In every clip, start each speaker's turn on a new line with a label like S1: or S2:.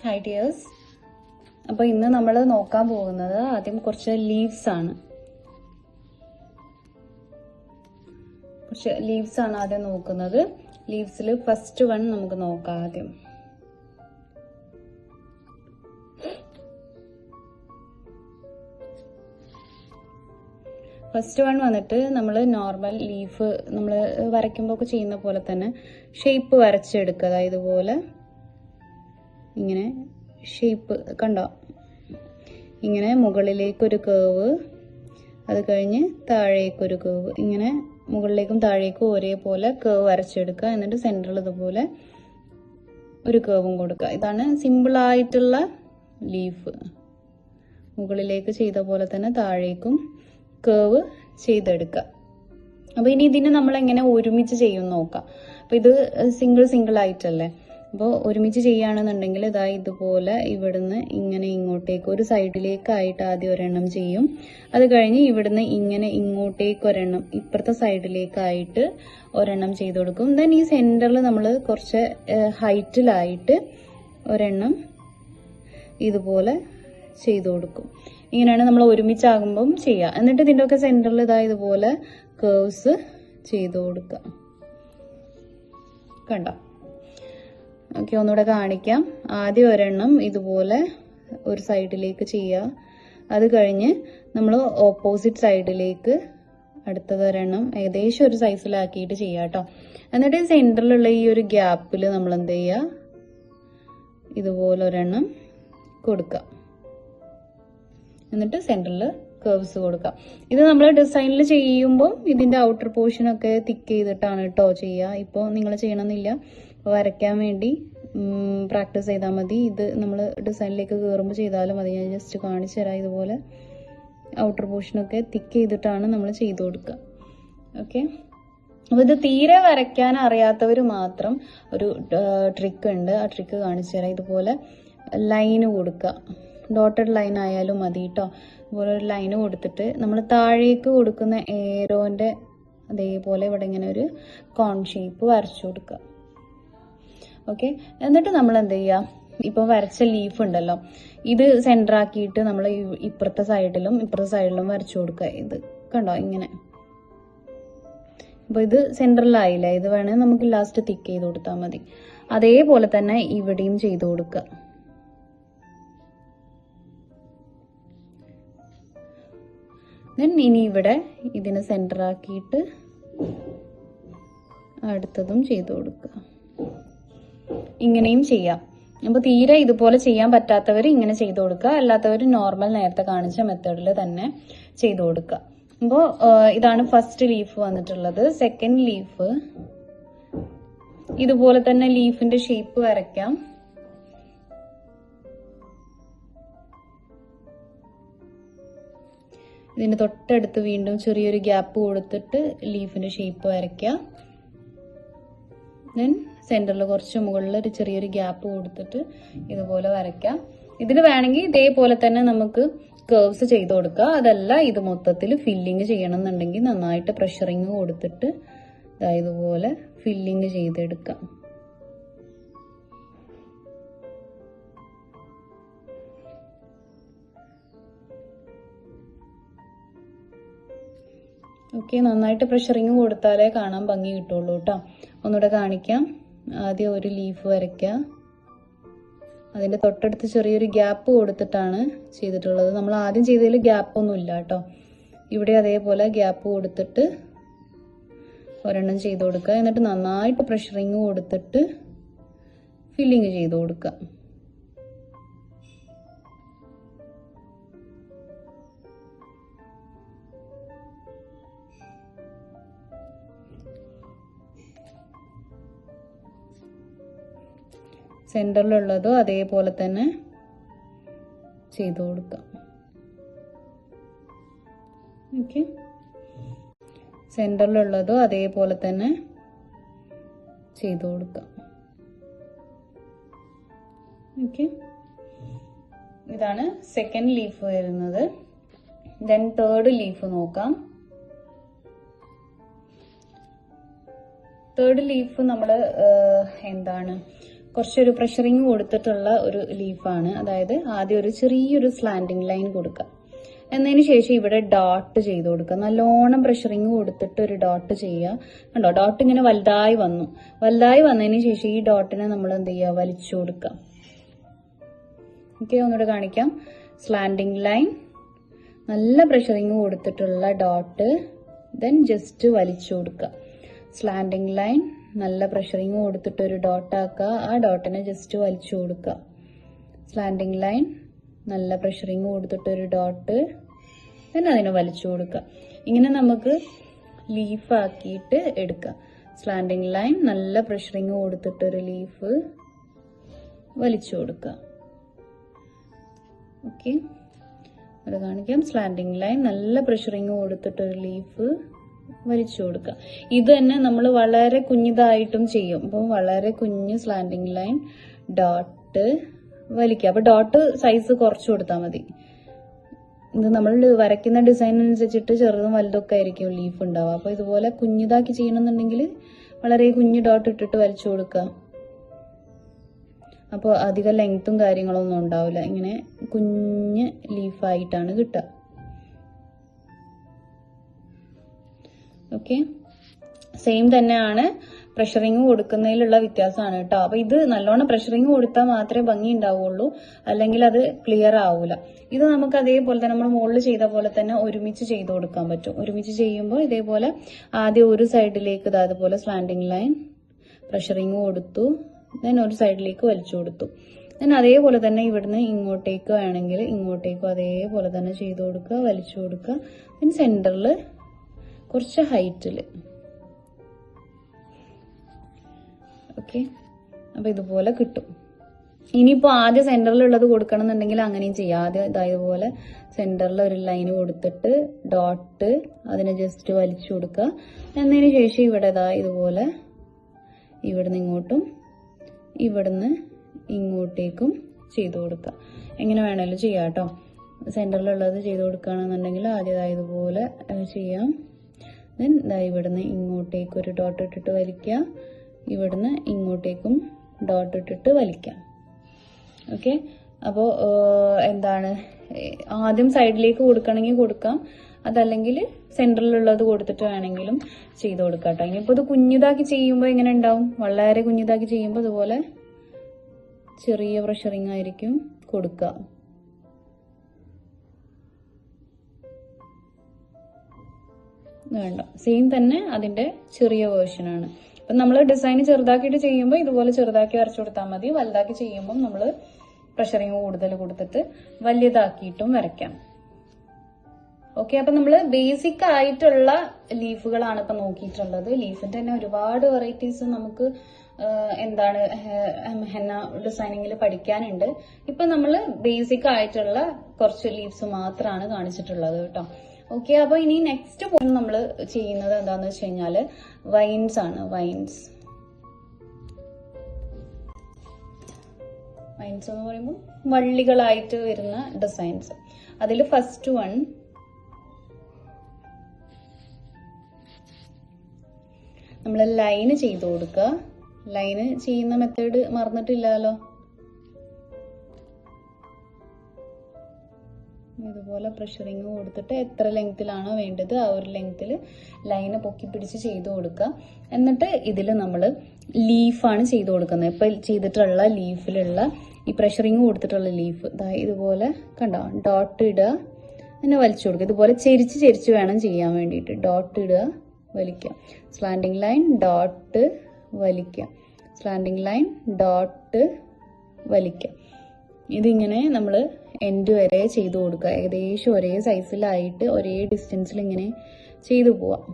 S1: Hi dears. അപ്പോൾ ഇന്ന് നമ്മൾ നോക്കാൻ പോകുന്നത് ആദ്യം കുറച്ച് ലീവ്സ് ആണ്. ആദ്യം നോക്കുന്നത്. ലീവ്സിൽ ഫസ്റ്റ് വൺ നമുക്ക് നോക്കാം ആദ്യം. ഫസ്റ്റ് വൺ വന്നിട്ട് നമ്മൾ നോർമൽ ലീഫ് നമ്മൾ വരയ്ക്കുമ്പോൾ ഒക്കെ ചെയ്യുന്ന പോലെ തന്നെ ഷേപ്പ് വരച്ചെടുക്കുക. അതായത് ഇതുപോലെ ഇങ്ങനെ ഷേപ്പ് കണ്ടോ, ഇങ്ങനെ മുകളിലേക്കൊരു കേവ്, അത് കഴിഞ്ഞ് താഴേക്കൊരു കേവ്, ഇങ്ങനെ മുകളിലേക്കും താഴേക്കും ഒരേപോലെ കേവ് വരച്ചെടുക്കുക. എന്നിട്ട് സെൻറ്ററിൽ ഇതുപോലെ ഒരു കേവും കൊടുക്കുക. ഇതാണ് സിമ്പിളായിട്ടുള്ള ലീഫ്. മുകളിലേക്ക് ചെയ്ത പോലെ തന്നെ താഴേക്കും കേവ് ചെയ്തെടുക്കുക. അപ്പോൾ ഇനി ഇതിനെ നമ്മൾ എങ്ങനെ ഒരുമിച്ച് ചെയ്യും നോക്കാം. അപ്പോൾ ഇത് സിംഗിൾ ആയിട്ടല്ലേ. അപ്പോൾ ഒരുമിച്ച് ചെയ്യുകയാണെന്നുണ്ടെങ്കിൽ ഇതാ ഇതുപോലെ ഇവിടുന്ന് ഇങ്ങനെ ഇങ്ങോട്ടേക്ക് ഒരു സൈഡിലേക്കായിട്ട് ആദ്യം ഒരെണ്ണം ചെയ്യും. അത് കഴിഞ്ഞ് ഇവിടുന്ന് ഇങ്ങനെ ഇങ്ങോട്ടേക്ക് ഒരെണ്ണം, ഇപ്പുറത്തെ സൈഡിലേക്കായിട്ട് ഒരെണ്ണം ചെയ്ത് കൊടുക്കും. ദെൻ ഈ സെൻറ്ററിൽ നമ്മൾ കുറച്ച് ഹൈറ്റിലായിട്ട് ഒരെണ്ണം ഇതുപോലെ ചെയ്ത് കൊടുക്കും. ഇങ്ങനെയാണ് നമ്മൾ ഒരുമിച്ചാകുമ്പം ചെയ്യുക. എന്നിട്ട് ഇതിൻ്റെ ഒക്കെ സെൻറ്ററിൽ ഇതാ ഇതുപോലെ കേവ്സ് ചെയ്ത് കൊടുക്കുക. കണ്ടോ? ഓക്കെ, ഒന്നുകൂടെ കാണിക്കാം. ആദ്യം ഒരെണ്ണം ഇതുപോലെ ഒരു സൈഡിലേക്ക് ചെയ്യുക. അത് കഴിഞ്ഞ് നമ്മൾ ഓപ്പോസിറ്റ് സൈഡിലേക്ക് അടുത്തത് ഒരെണ്ണം ഏകദേശം ഒരു സൈസിലാക്കിയിട്ട് ചെയ്യുക കേട്ടോ. എന്നിട്ട് സെൻറ്ററിലുള്ള ഈ ഒരു ഗ്യാപ്പിൽ നമ്മൾ എന്ത് ചെയ്യുക, ഇതുപോലെ ഒരെണ്ണം കൊടുക്കുക. എന്നിട്ട് സെൻറ്ററിൽ കേവ്സ് കൊടുക്കാം. ഇത് നമ്മൾ ഡിസൈനിൽ ചെയ്യുമ്പോൾ ഇതിൻ്റെ ഔട്ടർ പോർഷനൊക്കെ തിക്ക് ചെയ്തിട്ടാണ് കേട്ടോ ചെയ്യുക. ഇപ്പോൾ നിങ്ങൾ ചെയ്യണമെന്നില്ല, വരയ്ക്കാൻ വേണ്ടി പ്രാക്ടീസ് ചെയ്താൽ മതി. ഇത് നമ്മൾ ഡിസൈനിലേക്ക് കയറുമ്പോൾ ചെയ്താലും മതി. ഞാൻ ജസ്റ്റ് കാണിച്ചു തരാം. ഇതുപോലെ ഔട്ടർ പോർഷനൊക്കെ തിക്ക് ചെയ്തിട്ടാണ് നമ്മൾ ചെയ്ത് കൊടുക്കുക. ഓക്കെ, അപ്പോൾ ഇത് തീരെ വരയ്ക്കാൻ അറിയാത്തവർ മാത്രം ഒരു ട്രിക്ക് ഉണ്ട്. ആ ട്രിക്ക് കാണിച്ചു തരാം. ഇതുപോലെ ലൈന് കൊടുക്കുക. ഡോട്ടഡ് ലൈൻ ആയാലും മതി കേട്ടോ. അതുപോലെ ഒരു ലൈന് കൊടുത്തിട്ട് നമ്മൾ താഴേക്ക് കൊടുക്കുന്ന ഏരോൻ്റെ അതേപോലെ ഇവിടെ ഇങ്ങനെ ഒരു കോൺ ഷേപ്പ് വരച്ചു കൊടുക്കുക. ഓക്കെ, എന്നിട്ട് നമ്മൾ എന്ത് ചെയ്യുക, ഇപ്പോൾ വരച്ച ലീഫ് ഉണ്ടല്ലോ, ഇത് സെൻറ്റർ ആക്കിയിട്ട് നമ്മൾ ഇപ്പുറത്തെ സൈഡിലും വരച്ചു കൊടുക്കുക. ഇത് കണ്ടോ ഇങ്ങനെ. അപ്പോൾ ഇത് സെൻറ്ററിലായില്ല. ഇത് വേണമെങ്കിൽ നമുക്ക് ലാസ്റ്റ് തിക്ക് ചെയ്ത് കൊടുത്താൽ മതി. അതേപോലെ തന്നെ ഇവിടെയും ചെയ്ത് കൊടുക്കുക. ഇനി ഇവിടെ ഇതിനെ സെൻറ്റർ ആക്കിയിട്ട് അടുത്തതും ചെയ്ത് കൊടുക്കുക. ഇങ്ങനെയും ചെയ്യാം. അപ്പോൾ തീരെ ഇതുപോലെ ചെയ്യാൻ പറ്റാത്തവർ ഇങ്ങനെ ചെയ്ത് കൊടുക്കുക. അല്ലാത്തവർ നോർമൽ നേരത്തെ കാണിച്ച മെത്തേഡിൽ തന്നെ ചെയ്ത് കൊടുക്കുക. അപ്പോൾ ഇതാണ് ഫസ്റ്റ് ലീഫ് വന്നിട്ടുള്ളത്. സെക്കൻഡ് ലീഫ് ഇതുപോലെ തന്നെ ലീഫിന്റെ ഷേപ്പ് വരയ്ക്കാം. ഇതിന് തൊട്ടടുത്ത് വീണ്ടും ചെറിയൊരു ഗ്യാപ്പ് കൊടുത്തിട്ട് ലീഫിന്റെ ഷേപ്പ് വരയ്ക്കുക. ദെൻ സെൻറ്ററിൽ കുറച്ച് മുകളിൽ ഒരു ചെറിയൊരു ഗ്യാപ്പ് കൊടുത്തിട്ട് ഇതുപോലെ വരയ്ക്കാം. ഇതിന് വേണമെങ്കിൽ ഇതേപോലെ തന്നെ നമുക്ക് കേവ്സ് ചെയ്ത് കൊടുക്കുക. അതല്ല ഇത് മൊത്തത്തിൽ ഫില്ലിങ് ചെയ്യണം എന്നുണ്ടെങ്കിൽ നന്നായിട്ട് പ്രഷറിങ് കൊടുത്തിട്ട് ഇതുപോലെ ഫില്ലിങ് ചെയ്തെടുക്കാം. ഓക്കെ, നന്നായിട്ട് പ്രഷറിങ് കൊടുത്താലേ കാണാൻ ഭംഗി കിട്ടുള്ളൂ കേട്ടോ. ഒന്നുകൂടെ കാണിക്കാം. ആദ്യം ഒരു ലീഫ് വരയ്ക്കുക. അതിൻ്റെ തൊട്ടടുത്ത് ചെറിയൊരു ഗ്യാപ്പ് കൊടുത്തിട്ടാണ് ചെയ്തിട്ടുള്ളത്. നമ്മൾ ആദ്യം ചെയ്തതിൽ ഗ്യാപ്പൊന്നും ഇല്ല കേട്ടോ. ഇവിടെ അതേപോലെ ഗ്യാപ്പ് കൊടുത്തിട്ട് ഒരെണ്ണം ചെയ്ത് കൊടുക്കുക. എന്നിട്ട് നന്നായിട്ട് പ്രഷറിങ് കൊടുത്തിട്ട് ഫില്ലിങ് ചെയ്ത് കൊടുക്കുക. സെൻറ്ററിലുള്ളതോ അതേപോലെ തന്നെ ചെയ്ത് കൊടുക്കാം. ഓക്കെ, സെൻറ്ററിലുള്ളതോ അതേപോലെ തന്നെ ചെയ്ത് കൊടുക്കാം. ഓക്കെ, ഇതാണ് സെക്കൻഡ് ലീഫ് വരുന്നത്. ദെൻ തേർഡ് ലീഫ് നോക്കാം. തേർഡ് ലീഫ് നമ്മൾ എന്താണ് കുറച്ചൊരു പ്രഷറിങ് കൊടുത്തിട്ടുള്ള ഒരു ലീഫാണ്. അതായത് ആദ്യം ഒരു ചെറിയൊരു സ്ലാൻഡിങ് ലൈൻ കൊടുക്കുക. എന്നതിന് ശേഷം ഇവിടെ ഡോട്ട് ചെയ്ത് കൊടുക്കുക. നല്ലോണം പ്രഷറിങ് കൊടുത്തിട്ട് ഒരു ഡോട്ട് ചെയ്യുക. കണ്ടോ, ഡോട്ട് ഇങ്ങനെ വലുതായി വന്നു. വലുതായി വന്നതിന് ശേഷം ഈ ഡോട്ടിനെ നമ്മൾ എന്ത് ചെയ്യുക, വലിച്ചു കൊടുക്കുക. ഓക്കെ, ഒന്നുകൂടെ കാണിക്കാം. സ്ലാൻഡിങ് ലൈൻ, നല്ല പ്രഷറിങ് കൊടുത്തിട്ടുള്ള ഡോട്ട്, ദെൻ ജസ്റ്റ് വലിച്ചു കൊടുക്കുക. സ്ലാൻഡിങ് ലൈൻ, നല്ല പ്രഷറിങ് കൊടുത്തിട്ട് ഒരു ഡോട്ട് ആക്കുക. ആ ഡോട്ടിനെ ജസ്റ്റ് വലിച്ചു കൊടുക്കുക. സ്ലാൻഡിങ് ലൈൻ, നല്ല പ്രഷറിങ് കൊടുത്തിട്ട് ഒരു ഡോട്ട്, പിന്നെ അതിനെ വലിച്ചു കൊടുക്കുക. ഇങ്ങനെ നമുക്ക് ലീഫ് ആക്കിയിട്ട് എടുക്കാം. സ്ലാൻഡിങ് ലൈൻ, നല്ല പ്രഷറിങ് കൊടുത്തിട്ടൊരു ലീഫ് വലിച്ചു കൊടുക്കുക. ഓക്കെ, ഇവിടെ കാണിക്കാം. സ്ലാൻഡിങ് ലൈൻ, നല്ല പ്രഷറിങ് കൊടുത്തിട്ടൊരു ലീഫ് വലിച്ചു കൊടുക്കുക. ഇത് തന്നെ നമ്മൾ വളരെ കുഞ്ഞിതായിട്ടും ചെയ്യും. അപ്പോൾ വളരെ കുഞ്ഞ് സ്ലാൻഡിങ് ലൈൻ, ഡോട്ട് വലിക്കുക. അപ്പൊ ഡോട്ട് സൈസ് കുറച്ച് കൊടുത്താൽ മതി. ഇത് നമ്മൾ വരയ്ക്കുന്ന ഡിസൈൻ അനുസരിച്ചിട്ട് ചെറുതും വലുതൊക്കെ ആയിരിക്കും ലീഫ് ഉണ്ടാവുക. അപ്പൊ ഇതുപോലെ കുഞ്ഞിതാക്കി ചെയ്യണമെന്നുണ്ടെങ്കിൽ വളരെ കുഞ്ഞ് ഡോട്ട് ഇട്ടിട്ട് വലിച്ചു കൊടുക്കുക. അപ്പോൾ അധികം ലെങ്ത്തും കാര്യങ്ങളൊന്നും ഉണ്ടാവില്ല. ഇങ്ങനെ കുഞ്ഞ് ലീഫായിട്ടാണ് കിട്ടുക. ഓക്കെ, സെയിം തന്നെയാണ്. പ്രഷറിങ് കൊടുക്കുന്നതിലുള്ള വ്യത്യാസമാണ് കേട്ടോ. അപ്പൊ ഇത് നല്ലോണം പ്രഷറിങ് കൊടുത്താൽ മാത്രമേ ഭംഗി ഉണ്ടാവുള്ളൂ, അല്ലെങ്കിൽ അത് ക്ലിയർ ആവൂല. ഇത് നമുക്ക് അതേപോലെ തന്നെ നമ്മൾ മുകളിൽ ചെയ്ത പോലെ തന്നെ ഒരുമിച്ച് ചെയ്ത് കൊടുക്കാൻ പറ്റും. ഒരുമിച്ച് ചെയ്യുമ്പോൾ ഇതേപോലെ ആദ്യം ഒരു സൈഡിലേക്ക് അതുപോലെ സ്ലാൻഡിങ് ലൈൻ പ്രഷറിങ് കൊടുത്തു, ദെൻ ഒരു സൈഡിലേക്ക് വലിച്ചു കൊടുത്തു. ദെൻ അതേപോലെ തന്നെ ഇവിടുന്ന് ഇങ്ങോട്ടേക്ക് വേണമെങ്കിൽ ഇങ്ങോട്ടേക്കും അതേപോലെ തന്നെ ചെയ്ത് കൊടുക്കുക, വലിച്ചു കൊടുക്കുക. ദെൻ സെന്ററിൽ കുറച്ച് ഹൈറ്റിൽ. ഓക്കെ, അപ്പൊ ഇതുപോലെ കിട്ടും. ഇനിയിപ്പോ ആദ്യം സെന്ററിലുള്ളത് കൊടുക്കണം എന്നുണ്ടെങ്കിൽ അങ്ങനെയും ചെയ്യാം. ആദ്യം ഇതേപോലെ സെന്ററിൽ ഒരു ലൈൻ കൊടുത്തിട്ട് ഡോട്ട്, അതിനെ ജസ്റ്റ് വലിച്ചു കൊടുക്കുക. എന്നതിന് ശേഷം ഇവിടെ ഇതുപോലെ ഇവിടുന്ന് ഇങ്ങോട്ടും ഇവിടുന്ന് ഇങ്ങോട്ടേക്കും ചെയ്ത് കൊടുക്കുക. എങ്ങനെ വേണേലും ചെയ്യാം കേട്ടോ. സെന്ററിലുള്ളത് ചെയ്ത് കൊടുക്കുകയാണെന്നുണ്ടെങ്കിൽ ആദ്യം ഇതുപോലെ ചെയ്യാം. ദെൻ ഇവിടുന്ന് ഇങ്ങോട്ടേക്ക് ഒരു ഡോട്ട് ഇട്ടിട്ട് വലിക്കുക, ഇവിടുന്ന് ഇങ്ങോട്ടേക്കും ഡോട്ട് ഇട്ടിട്ട് വലിക്കാം. ഓക്കെ, അപ്പോൾ എന്താണ്, ആദ്യം സൈഡിലേക്ക് കൊടുക്കണമെങ്കിൽ കൊടുക്കാം, അതല്ലെങ്കിൽ സെന്ററിലുള്ളത് കൊടുത്തിട്ട് വേണമെങ്കിലും ചെയ്ത് കൊടുക്കാം കേട്ടോ. ഇനിയിപ്പോൾ ഇത് കുഞ്ഞിതാക്കി ചെയ്യുമ്പോൾ എങ്ങനെ ഉണ്ടാവും, വളരെ കുഞ്ഞിതാക്കി ചെയ്യുമ്പോൾ ഇതുപോലെ ചെറിയ പ്രഷറിങ് ആയിരിക്കും കൊടുക്കുക. വേണ്ട, സെയിം തന്നെ അതിന്റെ ചെറിയ വേർഷനാണ്. അപ്പം നമ്മൾ ഡിസൈൻ ചെറുതാക്കിയിട്ട് ചെയ്യുമ്പോൾ ഇതുപോലെ ചെറുതാക്കി വരച്ചു കൊടുത്താൽ മതി. വലുതാക്കി ചെയ്യുമ്പോൾ നമ്മൾ പ്രഷറിങ് കൂടുതൽ കൊടുത്തിട്ട് വലിയതാക്കിയിട്ടും വരയ്ക്കാം. ഓക്കെ, അപ്പൊ നമ്മൾ ബേസിക് ആയിട്ടുള്ള ലീഫുകളാണ് ഇപ്പൊ നോക്കിയിട്ടുള്ളത്. ലീഫിന്റെ തന്നെ ഒരുപാട് വെറൈറ്റീസ് നമുക്ക് എന്താണ് ഹെന്ന ഡിസൈനിങ്ങിൽ പഠിക്കാനുണ്ട്. ഇപ്പൊ നമ്മൾ ബേസിക് ആയിട്ടുള്ള കുറച്ച് ലീവ്സ് മാത്രമാണ് കാണിച്ചിട്ടുള്ളത് കേട്ടോ. ഓക്കെ, അപ്പൊ ഇനി നെക്സ്റ്റ് പോയിന്റ് നമ്മൾ ചെയ്യുന്നത് എന്താന്ന് വെച്ച് കഴിഞ്ഞാല് വൈൻസ് ആണ്. വൈൻസ് എന്ന് പറയുമ്പോൾ വള്ളികളായിട്ട് വരുന്ന ഡിസൈൻസ്. അതിൽ ഫസ്റ്റ് വൺ നമ്മൾ ലൈന് ചെയ്ത് കൊടുക്കുക. ലൈന് ചെയ്യുന്ന മെത്തേഡ് മറന്നിട്ടില്ലല്ലോ. ഇതുപോലെ പ്രഷറിങ് കൊടുത്തിട്ട് എത്ര ലെങ്ത്തിലാണോ വേണ്ടത് ആ ഒരു ലെങ്ത്തിൽ ലൈന് പൊക്കി പിടിച്ച് ചെയ്ത് കൊടുക്കുക. എന്നിട്ട് ഇതിൽ നമ്മൾ ലീഫാണ് ചെയ്ത് കൊടുക്കുന്നത്. ഇപ്പൊ ചെയ്തിട്ടുള്ള ലീഫിലുള്ള ഈ പ്രഷറിങ് കൊടുത്തിട്ടുള്ള ലീഫ് ഇതുപോലെ കണ്ടോ, ഡോട്ട് ഇടുക, പിന്നെ വലിച്ചു കൊടുക്കുക. ഇതുപോലെ ചെരിച്ച് വേണം ചെയ്യാൻ വേണ്ടിയിട്ട്. ഡോട്ട് ഇടുക, വലിക്കുക, സ്ലാൻഡിങ് ലൈൻ, ഡോട്ട്, വലിക്കുക, സ്ലാൻഡിങ് ലൈൻ, ഡോട്ട്, വലിക്കുക. ഇതിങ്ങനെ നമ്മൾ എൻഡ് വരെ ചെയ്ത് കൊടുക്കുക. ഏകദേശം ഒരേ സൈസിലായിട്ട് ഒരേ ഡിസ്റ്റൻസിൽ ഇങ്ങനെ ചെയ്തു പോവാം.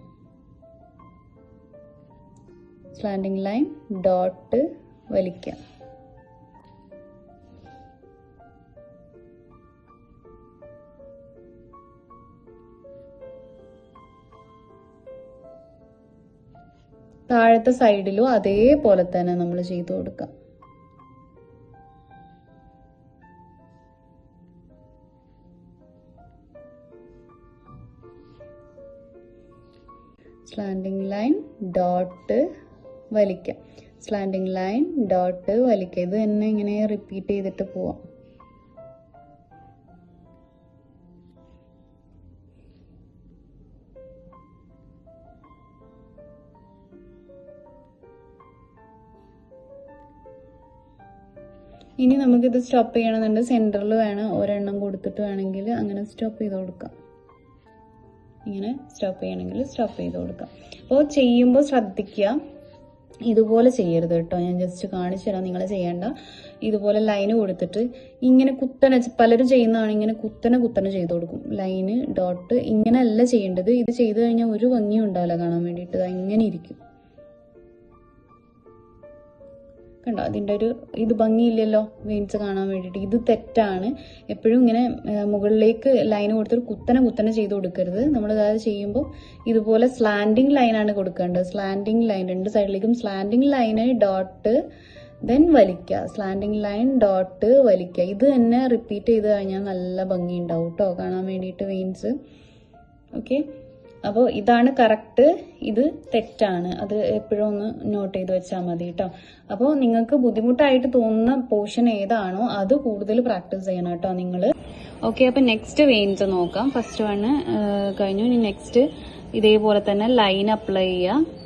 S1: സ്ലാൻഡിങ് ലൈൻ, ഡോട്ട്, വലിക്കുക. താഴത്തെ സൈഡിലും അതേപോലെ തന്നെ നമ്മൾ ചെയ്തു കൊടുക്കാം. സ്ലാൻഡിങ് ലൈൻ, ഡോട്ട്, വലിക്കാം, സ്ലാൻഡിങ് ലൈൻ ഡോട്ട് വലിക്കുക. ഇത് തന്നെ ഇങ്ങനെ റിപ്പീറ്റ് ചെയ്തിട്ട് പോവാം. ഇനി നമുക്കിത് സ്റ്റോപ്പ് ചെയ്യണമെന്നുണ്ട്, സെൻറ്ററിൽ വേണം ഒരെണ്ണം കൊടുത്തിട്ട് വേണമെങ്കിൽ അങ്ങനെ സ്റ്റോപ്പ് ചെയ്ത് കൊടുക്കാം. ഇങ്ങനെ സ്റ്റോപ്പ് ചെയ്യണമെങ്കിൽ സ്റ്റോപ്പ് ചെയ്ത് കൊടുക്കാം. അപ്പോൾ ചെയ്യുമ്പോൾ ശ്രദ്ധിക്കുക, ഇതുപോലെ ചെയ്യരുത് കേട്ടോ. ഞാൻ ജസ്റ്റ് കാണിച്ചു തരാം, നിങ്ങൾ ചെയ്യേണ്ട. ഇതുപോലെ ലൈന് കൊടുത്തിട്ട് ഇങ്ങനെ കുത്തനെ, പലരും ചെയ്യുന്നതാണ് ഇങ്ങനെ കുത്തനെ ചെയ്ത് കൊടുക്കും. ലൈന് ഡോട്ട് ഇങ്ങനെയല്ല ചെയ്യേണ്ടത്. ഇത് ചെയ്ത് കഴിഞ്ഞാൽ ഒരു ഭംഗിയും ഉണ്ടാവില്ല കാണാൻ വേണ്ടിയിട്ട്. ഇങ്ങനെ ഇരിക്കും കണ്ടോ. അതിൻ്റെ ഇത് ഭംഗിയില്ലല്ലോ വെയിൻസ് കാണാൻ വേണ്ടിയിട്ട്. ഇത് തെറ്റാണ്. എപ്പോഴും ഇങ്ങനെ മുകളിലേക്ക് ലൈൻ കൊടുത്തിട്ട് കുത്തനെ ചെയ്ത് കൊടുക്കരുത്. നമ്മൾ അതായത് ചെയ്യുമ്പോൾ ഇതുപോലെ സ്ലാൻഡിങ് ലൈനാണ് കൊടുക്കേണ്ടത്. സ്ലാൻഡിങ് ലൈൻ രണ്ട് സൈഡിലേക്കും സ്ലാൻഡിങ് ലൈന് ഡോട്ട് ദെൻ വലിക്കുക. സ്ലാൻഡിങ് ലൈൻ ഡോട്ട് വലിക്കുക. ഇത് തന്നെ റിപ്പീറ്റ് ചെയ്ത് കഴിഞ്ഞാൽ നല്ല ഭംഗി ഉണ്ടാവും കേട്ടോ കാണാൻ വേണ്ടിയിട്ട് വെയിൻസ്. ഓക്കെ, അപ്പോൾ ഇതാണ് കറക്റ്റ്, ഇത് തെറ്റാണ്. അത് എപ്പോഴും ഒന്ന് നോട്ട് ചെയ്ത് വെച്ചാൽ മതി കേട്ടോ. അപ്പോൾ നിങ്ങൾക്ക് ബുദ്ധിമുട്ടായിട്ട് തോന്നുന്ന പോർഷൻ ഏതാണോ അത് കൂടുതൽ പ്രാക്ടീസ് ചെയ്യണം കേട്ടോ നിങ്ങൾ. ഓക്കെ, അപ്പോൾ നെക്സ്റ്റ് വെയിൻസ് നോക്കാം. ഫസ്റ്റ് വണ് കഴിഞ്ഞു. ഇനി നെക്സ്റ്റ് ഇതേപോലെ തന്നെ ലൈൻ അപ്ലൈ ചെയ്യുക.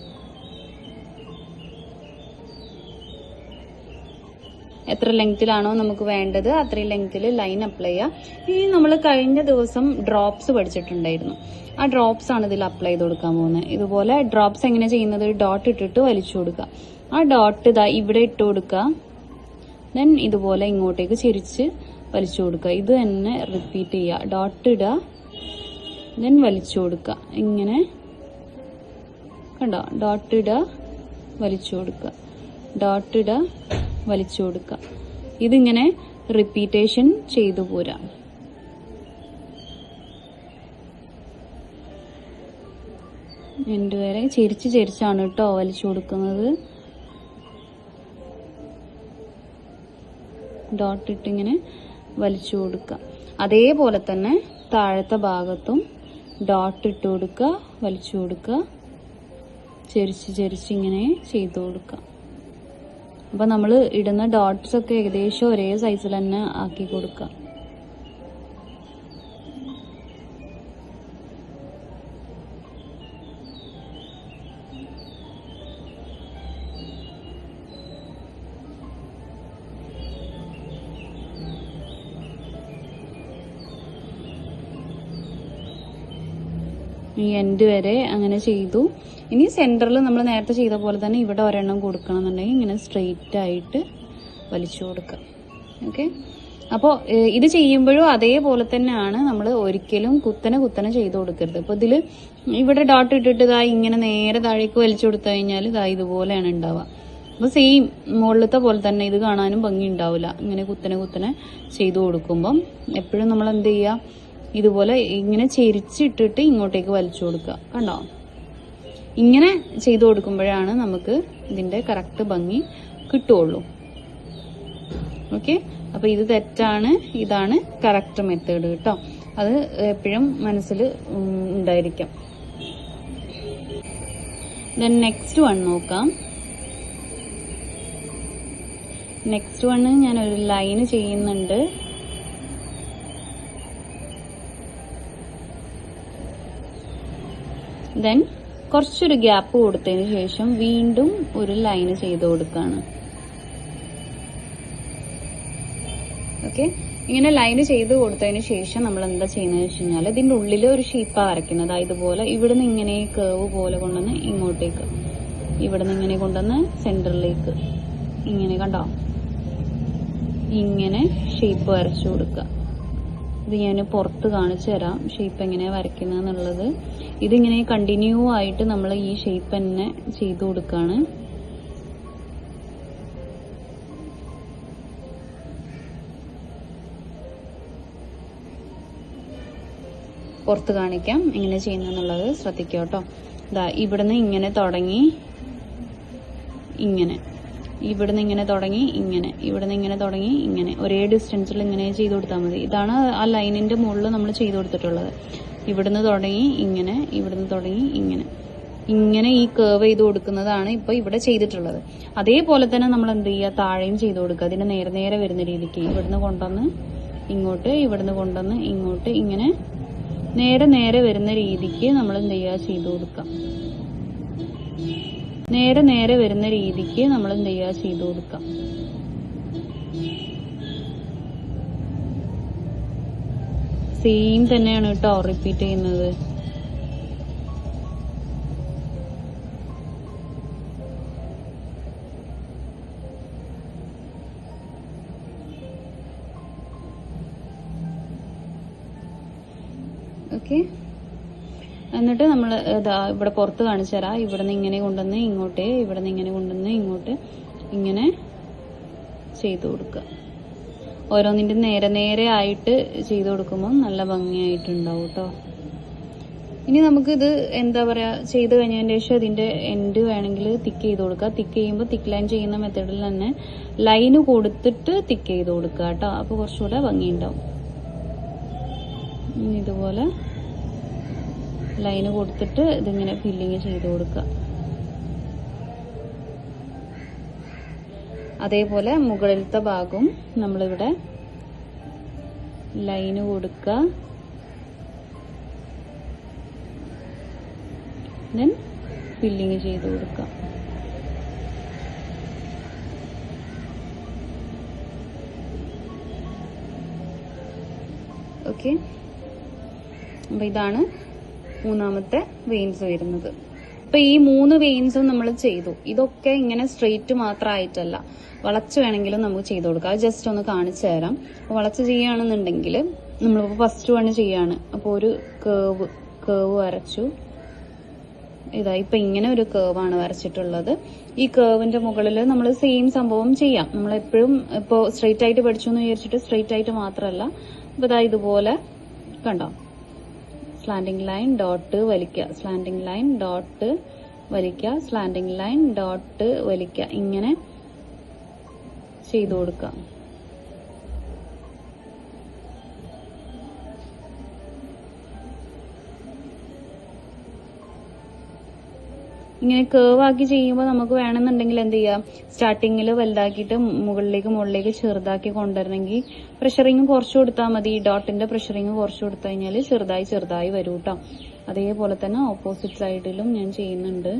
S1: എത്ര ലെങ്ത്തിലാണോ നമുക്ക് വേണ്ടത് അത്രയും ലെങ്ത്തിൽ ലൈൻ അപ്ലൈ ചെയ്യുക. ഇനി നമ്മൾ കഴിഞ്ഞ ദിവസം ഡ്രോപ്സ് പഠിച്ചിട്ടുണ്ടായിരുന്നു. ആ ഡ്രോപ്സ് ആണ് ഇതിൽ അപ്ലൈ ചെയ്ത് കൊടുക്കാൻ പോകുന്നത്. ഇതുപോലെ ഡ്രോപ്സ് എങ്ങനെ ചെയ്യുന്നത്, ഡോട്ട് ഇട്ടിട്ട് വലിച്ചു കൊടുക്കുക. ആ ഡോട്ട് ഇതാ ഇവിടെ ഇട്ട് കൊടുക്കുക. ദെൻ ഇതുപോലെ ഇങ്ങോട്ടേക്ക് ചെരിച്ച് വലിച്ചു കൊടുക്കുക. ഇത് തന്നെ റിപ്പീറ്റ് ചെയ്യുക. ഡോട്ട് ഇടുക, ദെൻ വലിച്ചു കൊടുക്കുക. ഇങ്ങനെ കണ്ടോ, ഡോട്ട് ഇടുക, വലിച്ചു കൊടുക്കുക, ഡോട്ട് ഇടുക, വലിച്ചു കൊടുക്കുക. ഇതിങ്ങനെ റിപ്പീറ്റേഷൻ ചെയ്തു പോരാ. എൻഡ് വരെ ചെരിച്ചാണ് കേട്ടോ വലിച്ചു കൊടുക്കുന്നത്. ഡോട്ട് ഇട്ടിങ്ങനെ വലിച്ചു കൊടുക്കുക. അതേപോലെ തന്നെ താഴത്തെ ഭാഗത്തും ഡോട്ട് ഇട്ട് കൊടുക്കുക, വലിച്ചു കൊടുക്കുക, ചെരിച്ച് ഇങ്ങനെ ചെയ്തു കൊടുക്കുക. അപ്പൊ നമ്മൾ ഇടുന്ന ഡോട്ട്സ് ഒക്കെ ഏകദേശം ഒരേ സൈസിൽ തന്നെ ആക്കി കൊടുക്കുക. ഈ എൻഡ് വരെ അങ്ങനെ ചെയ്തു. ഇനി സെന്ററിൽ നമ്മൾ നേരത്തെ ചെയ്ത പോലെ തന്നെ ഇവിടെ ഒരെണ്ണം കൊടുക്കണം എന്നുണ്ടെങ്കിൽ ഇങ്ങനെ സ്ട്രെയിറ്റ് ആയിട്ട് വലിച്ചു കൊടുക്കുക. ഓക്കെ, അപ്പോൾ ഇത് ചെയ്യുമ്പോഴും അതേപോലെ തന്നെയാണ്. നമ്മൾ ഒരിക്കലും കുത്തനെ ചെയ്ത് കൊടുക്കരുത്. അപ്പോൾ ഇതിൽ ഇവിടെ ഡോട്ട് ഇട്ടിട്ട് ഇതാ ഇങ്ങനെ നേരെ താഴേക്ക് വലിച്ചു കൊടുത്തു കഴിഞ്ഞാൽ ഇതാ ഇതുപോലെയാണ് ഉണ്ടാവുക. അപ്പോൾ സെയിം മുകളിലത്തെ പോലെ തന്നെ ഇത് കാണാനും ഭംഗി ഉണ്ടാവില്ല. ഇങ്ങനെ കുത്തനെ ചെയ്തു കൊടുക്കുമ്പം എപ്പോഴും നമ്മൾ എന്ത് ചെയ്യുക, ഇതുപോലെ ഇങ്ങനെ ചെരിച്ചിട്ടിട്ട് ഇങ്ങോട്ടേക്ക് വലിച്ചു കൊടുക്കുക. കണ്ടോ, ഇങ്ങനെ ചെയ്തു കൊടുക്കുമ്പോഴാണ് നമുക്ക് ഇതിന്റെ കറക്റ്റ് ഭംഗി കിട്ടുള്ളൂ. ഓക്കെ, അപ്പൊ ഇത് തെറ്റാണ്, ഇതാണ് കറക്റ്റ് മെത്തേഡ് കേട്ടോ. അത് എപ്പോഴും മനസ്സിൽ ഉണ്ടായിരിക്കാം. ദെൻ നെക്സ്റ്റ് വൺ നോക്കാം. നെക്സ്റ്റ് വണ് ഞാൻ ഒരു ലൈന് ചെയ്യുന്നുണ്ട്. ദെൻ കുറച്ചൊരു ഗ്യാപ്പ് കൊടുത്തതിന് ശേഷം വീണ്ടും ഒരു ലൈന് ചെയ്ത് കൊടുക്കുകയാണ്. ഓക്കെ, ഇങ്ങനെ ലൈന് ചെയ്ത് കൊടുത്തതിന് ശേഷം നമ്മൾ എന്താ ചെയ്യുന്നത് വെച്ച് കഴിഞ്ഞാൽ ഇതിന്റെ ഉള്ളിൽ ഒരു ഷേപ്പാണ് വരയ്ക്കുന്നത്. ഇതുപോലെ ഇവിടുന്ന് ഇങ്ങനെ കേവ് പോലെ കൊണ്ടുവന്ന് ഇങ്ങോട്ടേക്ക്, ഇവിടുന്ന് ഇങ്ങനെ കൊണ്ടുവന്ന് സെന്ററിലേക്ക് ഇങ്ങനെ കണ്ടോ, ഇങ്ങനെ ഷേപ്പ് വരച്ചു കൊടുക്കുക. ഇത് ഞാൻ പുറത്ത് കാണിച്ചു തരാം ഷേപ്പ് എങ്ങനെയാണ് വരയ്ക്കുന്നത് എന്നുള്ളത്. ഇതിങ്ങനെ കണ്ടിന്യൂ ആയിട്ട് നമ്മൾ ഈ ഷേപ്പ് തന്നെ ചെയ്തു കൊടുക്കുകയാണ്. പുറത്ത് കാണിക്കാം എങ്ങനെ ചെയ്യുന്നെന്നുള്ളത് ശ്രദ്ധിക്കുക കേട്ടോ. ഇതാ ഇവിടുന്ന് ഇങ്ങനെ തുടങ്ങി ഇങ്ങനെ, ഇവിടുന്ന് ഇങ്ങനെ തുടങ്ങി ഇങ്ങനെ, ഇവിടുന്ന് ഇങ്ങനെ തുടങ്ങി ഇങ്ങനെ, ഒരേ ഡിസ്റ്റൻസിൽ ഇങ്ങനെ ചെയ്ത് കൊടുത്താൽ മതി. ഇതാണ് ആ ലൈനിന്റെ മുകളിൽ നമ്മൾ ചെയ്ത് കൊടുത്തിട്ടുള്ളത്. ഇവിടുന്ന് തുടങ്ങി ഇങ്ങനെ, ഇവിടുന്ന് തുടങ്ങി ഇങ്ങനെ. ഇങ്ങനെ ഈ കേർവ് ചെയ്ത് കൊടുക്കുന്നതാണ് ഇപ്പൊ ഇവിടെ ചെയ്തിട്ടുള്ളത്. അതേപോലെ തന്നെ നമ്മൾ എന്ത് ചെയ്യുക, താഴെയും ചെയ്ത് കൊടുക്കുക. അതിന് നേരെ നേരെ വരുന്ന രീതിക്ക് ഇവിടുന്ന് കൊണ്ടുവന്ന് ഇങ്ങോട്ട്, ഇവിടുന്ന് കൊണ്ടുവന്ന് ഇങ്ങോട്ട്, ഇങ്ങനെ നേരെ നേരെ വരുന്ന രീതിക്ക് നമ്മൾ എന്ത് ചെയ്യുക, ചെയ്ത് കൊടുക്കുക. നേരെ നേരെ വരുന്ന രീതിക്ക് നമ്മൾ എന്ത് ചെയ്യുക, ചെയ്ത് കൊടുക്കാം. സെയിം തന്നെയാണ് കേട്ടോ റിപ്പീറ്റ് ചെയ്യുന്നത്. ഓക്കെ, എന്നിട്ട് നമ്മൾ ഇവിടെ പുറത്ത് കാണിച്ചു തരാം. ഇവിടെ നിന്ന് ഇങ്ങനെ കൊണ്ടുവന്ന് ഇങ്ങോട്ട്, ഇവിടെ നിന്ന് ഇങ്ങനെ കൊണ്ടുവന്ന് ഇങ്ങോട്ട്, ഇങ്ങനെ ചെയ്തു കൊടുക്കുക. ഓരോന്നിൻ്റെ നേരെ നേരെ ആയിട്ട് ചെയ്തു കൊടുക്കുമ്പോൾ നല്ല ഭംഗിയായിട്ടുണ്ടാവും കേട്ടോ. ഇനി നമുക്കിത് എന്താ പറയുക, ചെയ്ത് കഴിഞ്ഞതിന് ശേഷം ഇതിൻ്റെ എൻഡ് വേണമെങ്കിൽ തിക്ക് ചെയ്ത് കൊടുക്കുക. തിക്ക് ചെയ്യുമ്പോൾ തിക്ക് ലൈൻ ചെയ്യുന്ന മെത്തേഡിൽ തന്നെ ലൈന് കൊടുത്തിട്ട് തിക്ക് ചെയ്ത് കൊടുക്കുക കേട്ടോ. അപ്പോൾ കുറച്ചുകൂടെ ഭംഗിയുണ്ടാവും. ഇതുപോലെ ലൈന് കൊടുത്തിട്ട് ഇതിങ്ങനെ ഫില്ലിങ് ചെയ്ത് കൊടുക്കുക. അതേപോലെ മുകളിലത്തെ ഭാഗവും നമ്മളിവിടെ ലൈന് കൊടുക്കുക. ദെൻ ഫില്ലിങ് ചെയ്ത് കൊടുക്കുക. ഓക്കെ, അപ്പൊ ഇതാണ് മൂന്നാമത്തെ വെയിൻസ് വരുന്നത്. അപ്പൊ ഈ 3 വെയിൻസും നമ്മൾ ചെയ്തു. ഇതൊക്കെ ഇങ്ങനെ സ്ട്രെയിറ്റ് മാത്രമായിട്ടല്ല, വളച്ച് വേണമെങ്കിലും നമുക്ക് ചെയ്ത് കൊടുക്കാം. അത് ജസ്റ്റ് ഒന്ന് കാണിച്ചു തരാം. വളച്ച് ചെയ്യുകയാണെന്നുണ്ടെങ്കിൽ നമ്മളിപ്പോൾ ഫസ്റ്റ് വൺ ചെയ്യാണ്. അപ്പോൾ ഒരു കേവ് വരച്ചു. ഇതാ ഇപ്പൊ ഇങ്ങനെ ഒരു കേവാണ് വരച്ചിട്ടുള്ളത്. ഈ കേവിന്റെ മുകളിൽ നമ്മൾ സെയിം സംഭവം ചെയ്യാം. നമ്മളെപ്പോഴും ഇപ്പോൾ സ്ട്രെയിറ്റ് ആയിട്ട് പഠിച്ചു എന്ന് വിചാരിച്ചിട്ട് സ്ട്രെയിറ്റ് ആയിട്ട് മാത്രമല്ല. അപ്പൊ ഇതാ ഇതുപോലെ കണ്ടോ, സ്ലാൻഡിങ് ലൈൻ ഡോട്ട് വലിക്കുക, സ്ലാൻഡിങ് ലൈൻ ഡോട്ട് വലിക്കുക, സ്ലാൻഡിങ് ലൈൻ ഡോട്ട് വലിക്കുക, ഇങ്ങനെ ചെയ്തു കൊടുക്കുക. ഇങ്ങനെ കേവ് ആക്കി ചെയ്യുമ്പോൾ നമുക്ക് വേണമെന്നുണ്ടെങ്കിൽ എന്ത് ചെയ്യാം, സ്റ്റാർട്ടിങ്ങിൽ വലുതാക്കിയിട്ട് മുകളിലേക്ക് ചെറുതാക്കി കൊണ്ടുവരണമെങ്കിൽ പ്രഷറിങ് കുറച്ച് കൊടുത്താൽ മതി. ഈ ഡോട്ടിന്റെ പ്രഷറിങ് കുറച്ച് കൊടുത്തു കഴിഞ്ഞാൽ ചെറുതായി വരും കേട്ടോ. അതേപോലെ തന്നെ ഓപ്പോസിറ്റ് സൈഡിലും ഞാൻ ചെയ്യുന്നുണ്ട്.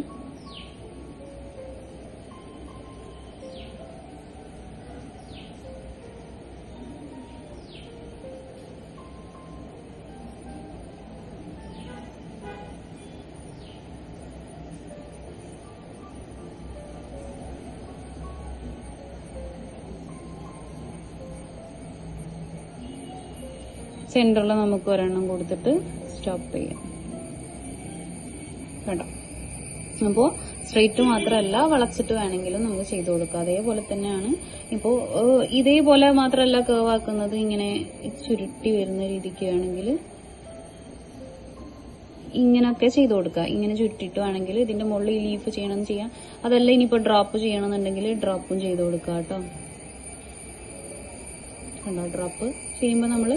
S1: സെന്ററിൽ നമുക്ക് ഒരെണ്ണം കൊടുത്തിട്ട് സ്റ്റോപ്പ് ചെയ്യാം കേട്ടോ. അപ്പോൾ സ്ട്രെയിറ്റ് മാത്രമല്ല, വളച്ചിട്ട് വേണമെങ്കിലും നമുക്ക് ചെയ്ത് കൊടുക്കാം. അതേപോലെ തന്നെയാണ് ഇപ്പോൾ ഇതേപോലെ മാത്രമല്ല കേവ് ആക്കുന്നത്, ഇങ്ങനെ ചുരുട്ടി വരുന്ന രീതിക്ക് വേണമെങ്കിൽ ഇങ്ങനെയൊക്കെ ചെയ്ത് കൊടുക്കുക. ഇങ്ങനെ ചുരുട്ടിട്ട് വേണമെങ്കിൽ ഇതിന്റെ മുകളിൽ ലീഫ് ചെയ്യണമെന്ന് ചെയ്യാം. അതല്ല ഇനിയിപ്പോൾ ഡ്രോപ്പ് ചെയ്യണമെന്നുണ്ടെങ്കിൽ ഡ്രോപ്പും ചെയ്ത് കൊടുക്കുക കേട്ടോ. കണ്ടോ, ഡ്രോപ്പ് ചെയ്യുമ്പോൾ നമ്മൾ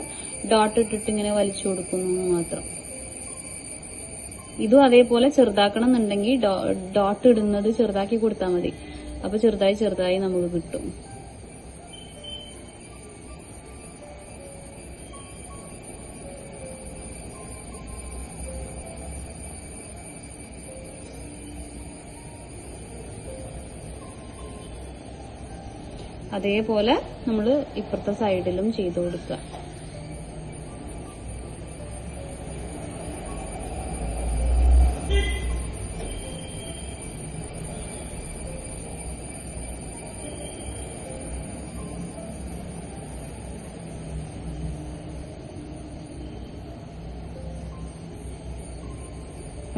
S1: ഡോട്ട് ഇട്ടിട്ട് ഇങ്ങനെ വലിച്ചു കൊടുക്കുന്നു മാത്രം. ഇതും അതേപോലെ ചെറുതാക്കണം എന്നുണ്ടെങ്കിൽ ഡോട്ട് ഇടുന്നത് ചെറുതാക്കി കൊടുത്താൽ മതി. അപ്പൊ ചെറുതായി നമുക്ക് കിട്ടും. അതേപോലെ നമ്മൾ ഇപ്പുറത്തെ സൈഡിലും ചെയ്തു കൊടുക്കുക.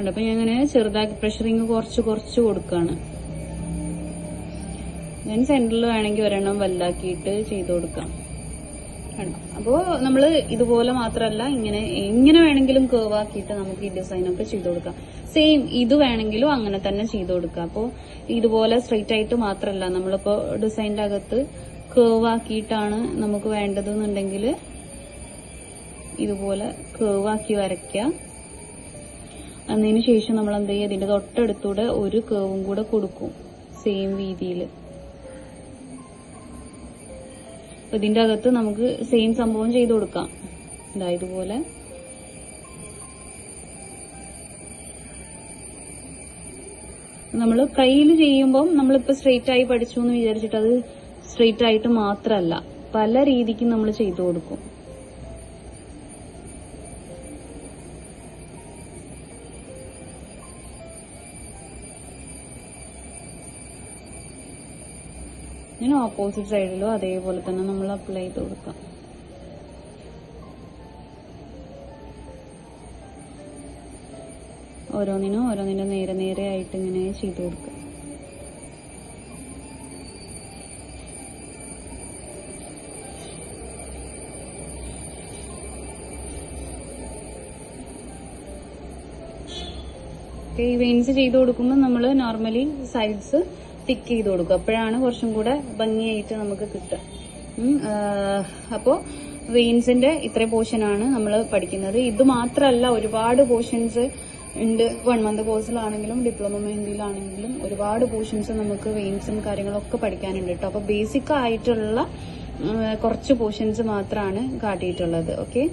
S1: അപ്പൊ ഞാൻ ഇങ്ങനെ ചെറുതാക്കി പ്രഷറിങ് കുറച്ച് കൊടുക്കുകയാണ്. ഞാൻ സെന്ററിൽ വേണമെങ്കിൽ ഒരെണ്ണം വലുതാക്കിയിട്ട് ചെയ്ത് കൊടുക്കാം. അപ്പോൾ നമ്മൾ ഇതുപോലെ മാത്രമല്ല, ഇങ്ങനെ വേണമെങ്കിലും കേവ് ആക്കിയിട്ട് നമുക്ക് ഈ ഡിസൈനൊക്കെ ചെയ്ത് കൊടുക്കാം. സെയിം ഇത് വേണമെങ്കിലും അങ്ങനെ തന്നെ ചെയ്ത് കൊടുക്കാം. അപ്പോൾ ഇതുപോലെ സ്ട്രെയിറ്റ് ആയിട്ട് മാത്രമല്ല, നമ്മളിപ്പോൾ ഡിസൈനിന്റെ അകത്ത് കേവ് ആക്കിയിട്ടാണ് നമുക്ക് വേണ്ടതെന്നുണ്ടെങ്കിൽ ഇതുപോലെ കേവ് ആക്കി വരയ്ക്കുക. അതിന് ശേഷം നമ്മൾ എന്ത് ചെയ്യും, ഇതിന്റെ തൊട്ടടുത്തൂടെ ഒരു കേവും കൂടെ കൊടുക്കും സെയിം രീതിയിൽ. ഇതിന്റെ അകത്ത് നമുക്ക് സെയിം സംഭവം ചെയ്ത് കൊടുക്കാം. ഇതുപോലെ നമ്മൾ കയ്യിൽ ചെയ്യുമ്പം നമ്മളിപ്പോൾ സ്ട്രെയിറ്റ് ആയി പഠിച്ചു എന്ന് വിചാരിച്ചിട്ട് അത് സ്ട്രെയിറ്റ് ആയിട്ട് മാത്രമല്ല, പല രീതിക്കും നമ്മൾ ചെയ്തു കൊടുക്കും. ഇങ്ങനെ ഓപ്പോസിറ്റ് സൈഡിലും അതേപോലെ തന്നെ നമ്മൾ അപ്ലൈ ചെയ്ത് കൊടുക്കാം. ഓരോന്നിനും നേരെ നേരെ ആയിട്ട് ഇങ്ങനെ ചെയ്ത് കൊടുക്കുക. ഈ വെയിൻസ് ചെയ്ത് കൊടുക്കുമ്പോൾ നമ്മൾ നോർമലി സൈഡ്സ് തിക്ക് ചെയ്ത് കൊടുക്കും. അപ്പോഴാണ് കുറച്ചും കൂടെ ഭംഗിയായിട്ട് നമുക്ക് കിട്ടുക. അപ്പോൾ വെയിൻസിന്റെ ഇത്ര പോർഷനാണ് നമ്മൾ പഠിക്കുന്നത്. ഇത് മാത്രമല്ല, ഒരുപാട് പോർഷൻസ് ഉണ്ട്. 1 month കോഴ്സിലാണെങ്കിലും ഡിപ്ലോമ മെഹന്തിയിലാണെങ്കിലും ഒരുപാട് പോർഷൻസ് നമുക്ക് വെയിൻസും കാര്യങ്ങളൊക്കെ പഠിക്കാനുണ്ട് കേട്ടോ. അപ്പോൾ ബേസിക് ആയിട്ടുള്ള കുറച്ച് പോർഷൻസ് മാത്രമാണ് കാട്ടിയിട്ടുള്ളത്. ഓക്കെ.